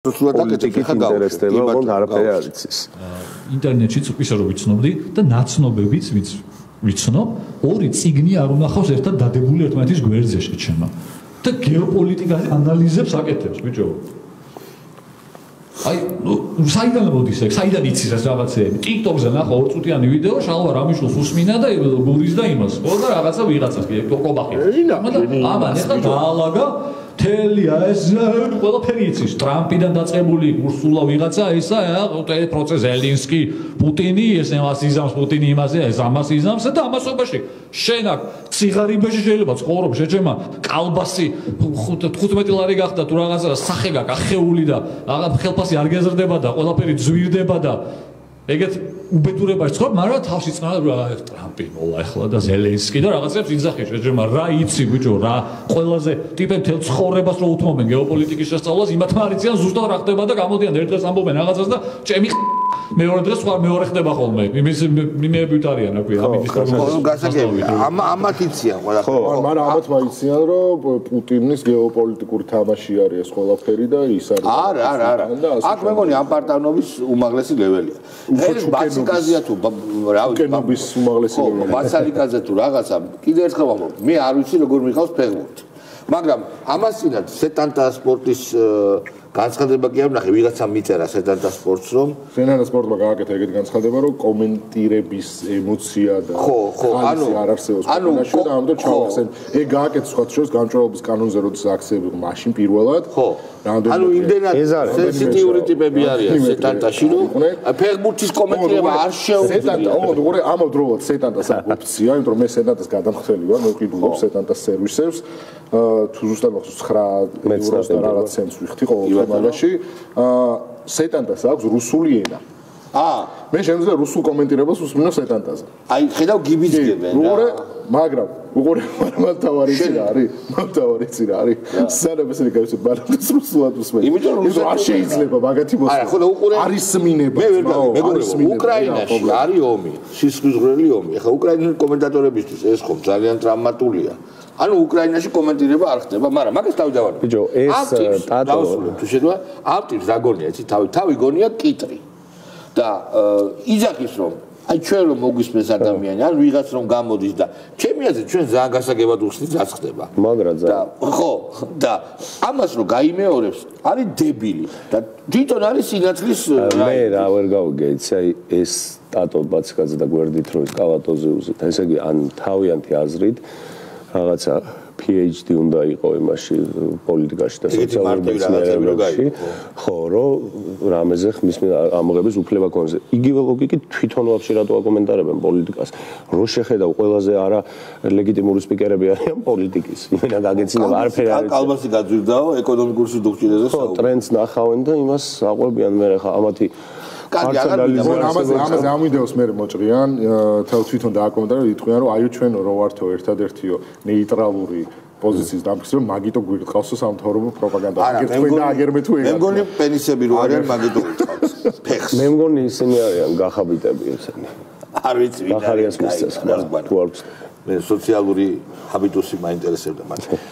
პოლიტიკით ინტერესდება, ოღონდ არაფერი არ იცის. ინტერნეტშიც ისე რომ ვიცნობდი და ნაცნობებიც ვიცნობ, ორი წიგნი არ უნახავს ერთად დადებული ერთმანეთის გვერდზე შეჩემა. და გეოპოლიტიკას ანალიზებს აკეთებს, ბიჭო. აი, საიდან მოდის ეგ? საიდან იცის ეს რაღაცეები? TikTok-ზე ნახა 2 წუთიანი ვიდეო, შალვა რამიშვილს უსმინა და გურის და იმას. ყველა რაღაცა ვიღაცას კი კოკობახი. ამან ეხლა დაალაგა თელია ეს ყველაფერი იცის. ტრამპიდან დაწყებული კურსულა ვიღაცა ისა პროცეს ზელინსკი, პუტინი, ეს ამას იზამს პუტინი იმაზე, ეს ამას იზამს და ამასობაში შენ აქ ციგარიბეში შეიძლება ცხოვრობ შეჩემა კალბასი 15 ლარი გახდა თუ რაღაცა სახე გაქვს ახეული და აღარ ხელფასი არ გეზრდება და ყველაფერი ძვირდება და ეგეთ უბედურებაში ცხოვრობ, მაგრამ თავში წნადა ტრამპი მოლა ახლა და ზელენსკი და რაღაცებს იძახი შეჯერმა რა იცი ბიჭო რა ყველაზე ტიპები თელ ცხოვრებას რო უთმობენ გეოპოლიტიკის შესწავლას იმათ არ იციან ზუსტად რა ხდება და გამოდიან ერთ დღეს ამბობენ რაღაცას და ჩემი მეორე დღეს სხვა მეორე ხდება ხოლმე იმის მიმეებით არიან აკვი ამის გასაგები ამათ იციან ყველაფერი მაგრამ ამათ მაიციან რომ პუტინის გეოპოლიტიკური თამაში არის ეს ყველაფერი და ის არის არა აქ მეგონი ამ პარტანობის უმაღლესი ლეველია ბასიკაზია თუ რავი კენობის უმაღლესი ლეველი ბასალიკაზე თუ რაღაცა კიდე ერთხელ ვამბობ მე არ ვიცი როგორ მიყავს ფეხბურთი მაგრამ ამასინად სეტანტა სპორტის განცხადება კი არ ნახე ვიღაცა მიწერა სეტანტა სპორტს რომ სეტანტა სპორტმა გააკეთა ეგეთი განცხადება რომ კომენტირების ემოცია და ხალისი არ არსებობს ქვეყანაში და ამიტომ ჩავახსენ ეგ გააკეთა სხვა შორის გამჭვირვალობის კანონზე როდის აქცევები მაშინ პირველად ანუ იმდენად სენსიტიური ტიპები არიან სეტანტაში რომ ფეხბურთის კომენტირება არ შეუძლია ოღონდ ამავდროულად სეტანტას აქვს ოფცია იმიტომ რომ მე სეტანტას გადამხდელი ვარ მე ვყიდულობ სეტანტას სერვისებს თუ ზუსტად მახსოვს 9 ევროს და რაღაც ცენტს ვიხდი ყოველ თემაში სეტანტას აქვს რუსული ენა მე შემიძლია რუსულ კომენტირებას უსმინო სეტანტაზე აი ხედავ გიბიძგებენ მაგრამ უყურე მთავარი ცირა არის სანამ ესე გავიცი ბალანს რუსულად უსმენ იმიტომ რომ არ შეიძლება მაგათი მოსვლა არა ხო და უყურე არის სმინება მე უკრაინაში არის ომი სისხლისღვრელი ომი ეხლა უკრაინის კომენტატორებისთვის ეს ხომ ძალიან ტრამატულია ანუ უკრაინაში კომენტირება არ ხდება მაგრამ მაგას თავი დავარ ბიჭო ეს ტატო თუ შევა ამ ტიპს რა გონია იცი თავი გონია კიტრი და იძახის რომ აი ჩვენ რომ მოგვისმენს ადამიანი ან ვიღაც რომ გამოდის და ჩემი აზრით ჩვენ ძალიან გასაგებად უხსნით რაც ხდება მაგრა ძალიან ხო და ამას რომ გაიმეორებს არის დებილი და თვითონ არის სინათლის მე რა ვერ გავიგე იცი აი ეს ტატო ბაცკაძე და გვერდით რო ის კავატოზე უზეთ ესე იგი ან თავიანთი აზრით რაღაცა PhD უნდა იყო იმაში პოლიტიკაში და სოციალურ მეცნიერებებში ხო რომ რამეზე ხმის ამოღების უფლება ქონზე იგივე ლოგიკით თვითონ ვაფშე რატო აკომენტარებენ პოლიტიკას რო შეხედავ ყველაზე არა ლეგიტიმური სპიკერები არიან პოლიტიკის მენა გაგეცინება არაფერი არ კალბასი გაძვირდაო ეკონომიკურ სიდუქჭირეზე ხო ტრენდს ნახავენ და იმას აყვებიან მე ხა ამათი ამაზე ამ ვიდეოს მე მოჭრიან თვითონ დააკომენტარებენ იტყვიან რომ აიო ჩვენ რო ვართო ერთადერთიო ნეიტრალური პოზიციის დამხსნელი რომ მაგიტო გვირთხავსო სამთავრობო პროპაგანდა თქვენ და აგერმე თუ ეგ მე მგონი პენისები რო არიან მაგიტო გვირთხავს ფეხს მე მგონი ისინი არიან გახაბიტები ესენი არ ვიცი ვინ არის ახარიას მისცეს თუ არ მე სოციალური ჰაბიტუსი მაინტერესებდა მაგრამ